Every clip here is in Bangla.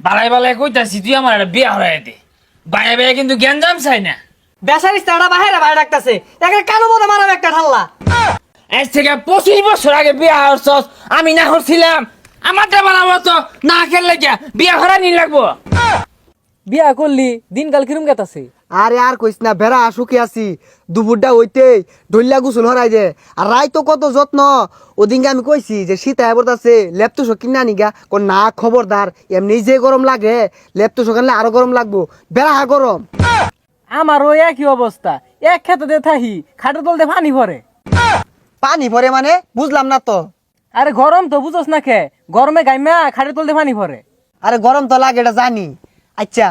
বালাই বালাই কইতাছি তুই আমার একটা বিয়া হরাই দে। বাইরে বাইরে কিন্তু জ্ঞান জাম চাই না। বেসারিস্তাটা বাইরে বাইরে ডাকতেছে একটা কালো মতো মারাম একটা ঠাল্লা। আজ থেকে 25 বছর আগে বিয়া হরছস, আমি না হরছিলাম। আমারটা বানাবো তো না খেললে গিয়া বিয়া হরা নি লাগবো। বিয়া করলি দিনকাল কিরম গেতাছে? আরে আর কইস না, বেড়া সুখে আছি। দুপুরটা হইতেই ডইলা গুসল হরাই দে। আর রাই তো কত যত্ন। ওদিনকে আমি কইছি যে শীত আইবতাছে লেপটু শকিন না নিগা, কোন না খবরদার, এমনি যে গরম লাগে লেপটু শকানলে আরো গরম লাগবো। বেড়া গরম। আমারও একই অবস্থা, এক খেতে থাহি খাটের তলতে পানি ভরে। পানি ভরে মানে বুঝলাম না তো। আরে গরম তো বুঝোস না খে, গরমে গাইমা খাটের তলতে পানি ভরে। আরে গরম তো লাগে এটা জানি। আচ্ছা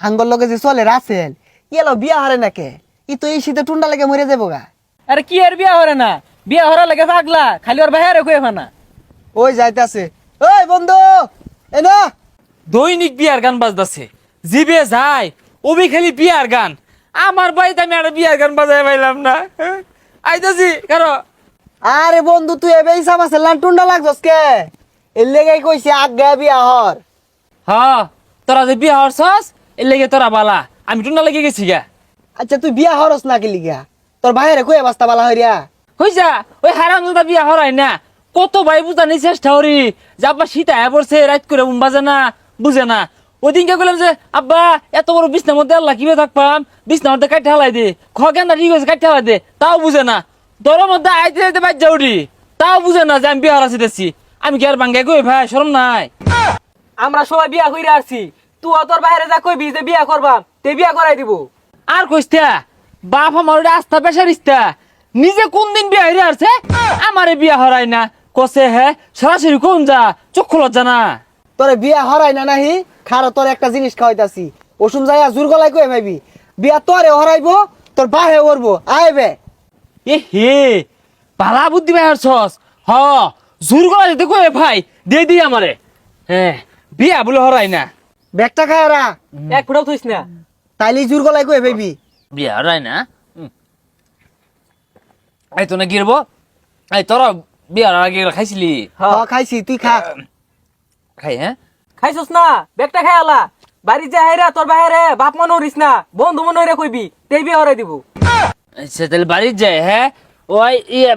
হাঙ্গর লগে যে চলে রাসেল ইয়েলো বিয়া হারে নাকে, ই তো এই শীতে টুন্ডা লেগে মরে যাবো গা। আরে কি আর বিয়া হরে না, বিয়া হরা লাগে পাগলা, খালি ওর বাইরে কয়ে ফানা। ওই যাইতাছে, ওই বন্ধু এ না। দৈনিক বিয়ার গান বাজতাছে, জিবে যায় ওবি খালি বিয়ার গান। আমার বাড়িতে আমি একটা বিয়ার গান বাজাই পাইলাম না। আইতাছি কারো। আরে বন্ধু তুই এবে হিসাব আছে লান টুন্ডা লাগছস কে? এর লেগে কইছে আজ্ঞা বিয়া হর। হ, তোরা যে বিয়া হরছস এর লেগে তোরা বালা, আমি টুন্ডা লেগে গেছি গা। আচ্ছা তুই বিয়া হরস না কি লিগা? তোর বাইরে কই বাস্তা বালা হইরা? হইছা ওই হারামজাদা বিয়া হরাই না। কত ভাই বুঝানি চেষ্টা করি যে আব্বা শীত আয়া পড়ছে, রাত করে ঘুম বাজে না, বুঝে না। ওদিনকে বললাম যে আব্বা এত বড় বিছনার মধ্যে আল্লাহ কিভাবে থাকবাম, বিছনার মধ্যে কাটতে হালাই দে, খগেন্দা ঠিক হয়েছে কাটতে হালাই দে, তাও বুঝে না। দরের মধ্যে আইতে যাইতে বাদ যাউরি, তাও বুঝে না যে আমি বিয়া হারাছি দেখছি। আমি কি আর বাঙ্গাই কই ভাই, শরম নাই? আমরা সবাই বিয়া কইরা আসছি, তুই তোর বাইরে যা কইবি যে বিয়া করবাম, তে বিয়া করাই দিব। আর কইস্তা বাপ আমার ওটা আস্থা পেশারিস্তা, নিজে কোন দিন বিয়া হইরে আসছে, আমারে বিয়া হরাই না কসে। হে সরাসরি কোন যা চক্ষু লজ্জা না। তোরে বিয়া হরাই না নাহি খারো তোর একটা জিনিস খাওয়াইতাছি, ওসুম যাইয়া জোর গলায় কই ভাবি বিয়া তোরে হরাইবো, তোর বাহে করবো আইবে। এ হে পালা বুদ্ধি ভাই হরছস। হ জোর গলা যেতে কই ভাই দে দি আমারে। হ্যাঁ বিয়া বলে হরাই না। ব্যাগটা খায়রা এক ফুটাও থইস না। তাইলে জোর গলায় কই ভাবি। বিয়া হরাই না। এই তো না গিরবো। এই তোরা বিয়ার আগে খাইছিলি? হ খাইছি, তুই খা। খাই হ্যাঁ। খাইছস না, বেগটা খাই আলা। বাড়ি যা হাইরা তোর বাইরে বাপ মনে হরিস না, বন্ধু মনে হইরা কইবি, তে বিয়া হরাই দিব। আচ্ছা তাহলে বাড়ির যায়। হ্যাঁ ওই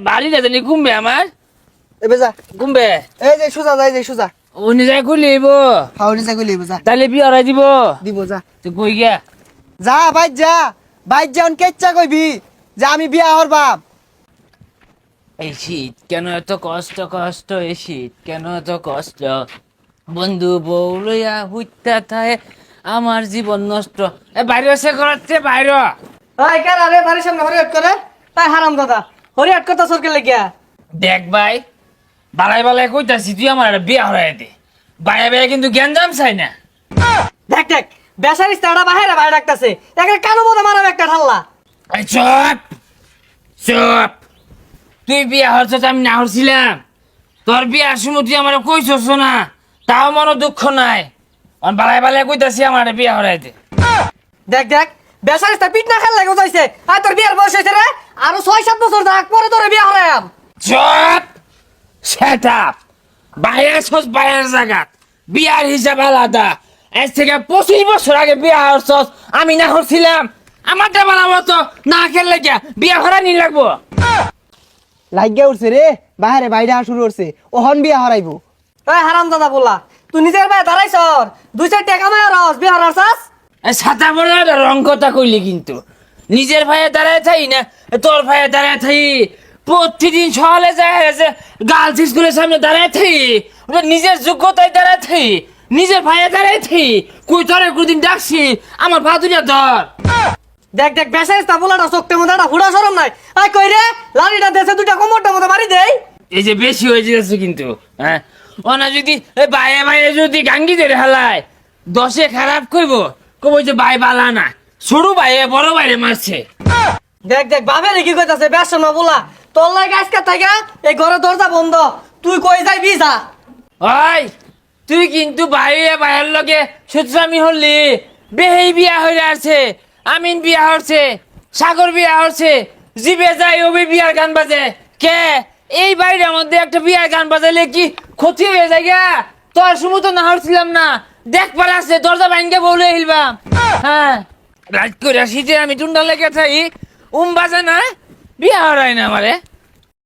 বাড়িটা জানি ঘুমবে আমার, এবে যা, ঘুমবে এই যে সুজা যাই যে সুজা। উনি যাই খুলিব, হাওনি যা কইলি যা, তাহলে বিয়া হরাই দিব। দিব যা। তুই কই গিয়া যা বাইর যা, বাইর যাওন কেচ্চা কইবি যে আমি বিয়া হরবাম। এই শীত কেন এত কষ্ট কষ্ট, এই শীত কেন এত কষ্ট, বন্ধু বউ লইয়া হুইতা থাহে আমার জীবন নষ্ট। এ বাইরে সে করাচ্ছে বাইরে। ওই কারা রে বাড়ির সামনে হরিয়াট করে? তাই হারাম দাদা হরিয়াট কথা সরকে লাগিয়া। দেখ ভাই বালাই বালাই কইতাছি তুই আমার একটা বিয়া হরাই দে। বাইরে বাইরে কিন্তু জ্ঞান জাম চাই না। দেখ দেখ বেসারিস্তাটা বাইরে বাইরে ডাকতেছে একটা কালো মতো মারাম একটা ঠাল্লা। এই চুপ চুপ, তুই বিয়া হরছস আমি না হরছিলাম। তোর বিয়ার সময় তুই আমার কইছস না, তাও মনে দুঃখ নাই। অন বালাই বালাই কইতাছি আমার একটা বিয়া হরাই দে। দেখ দেখ বেসারিস্তা পিট না খেল লাগে যাইছে। আর তোর বিয়ার বয়স হয়েছে রে, আরো 6-7 বছর থাক পরে তোর বিয়া হরায়াম। চুপ সেট আপ, বাইরে ছস বাইরের জায়গা, বিয়ার হিসাব আলাদা। আজ থেকে 25 বছর আগে বিয়া হরছস, আমি না হরছিলাম। আমারটা বানাবো তো না খেললে গিয়া বিয়া হরা নি লাগবো। লাগিয়া উঠছে রে, বাহারে বাইরে শুরু করছে, ওহন বিয়া হরাইবো। ওই হারাম দাদা বলা তুই নিজের ভাই দাঁড়াইছর 2-4 টাকা মায় রস বিয়া হরাছস। ছাতা বড় একটা রং কথা কইলি কিন্তু নিজের ভাইয়ে দাঁড়ায় থাই না তোর ভাইয়ে দাঁড়ায় থাই। প্রতিদিন সকালে যায় গার্লস স্কুলের সামনে দাঁড়ায় থাই, ওটা নিজের যোগ্যতায় দাঁড়ায় থাই, নিজের ভাইয়ে দাঁড়ায় থাই। কই তোর একদিন ডাকছি আমার ভাদুরিয়া ধর। দেখ দেখ বেসারিস্তা বলাটা চোখতে মতো একটা হুড়া সরম নাই। আই কই রে লাড়িটা দেশে দুইটা কোমরটা মতো মারি দেই। এই যে বেশি হয়ে যাচ্ছে কিন্তু। হ্যাঁ ওনা যদি বাইরে বাইরে যদি গাঙ্গি ধরে হালায় 10 খারাপ করবো, কব যে ভাই বালা না, ছোট ভাইয়ে বড় বাইরে মারছে। দেখ দেখ বাবে কি কইতাছে বেশনা বলা তোর লাগে আজকে থাকা এই ঘরে দরজা বন্ধ, তুই কই যাইবি যা। ওই তুই কিন্তু বাইরে বাইরের লগে সুতরামি হলি। বেহেই বিয়া হয়ে আছে, আমিন বিয়া হচ্ছে, সাগর বিয়া হচ্ছে, জিবে যাই ওবে বিয়ার গান বাজে। কে এই বাড়ির মধ্যে একটা বিয়ার গান বাজাইলে কি ক্ষতি হয়ে যায় গা? তোর সময় তো না হচ্ছিলাম না, দেখ পারে আছে দরজা ভাঙ্গে বলে হিলবা হ্যাঁ রাত করে শীতে আমি টুন্ডা লেগে থাকি বাজে না বিয়া হরাই না আমারে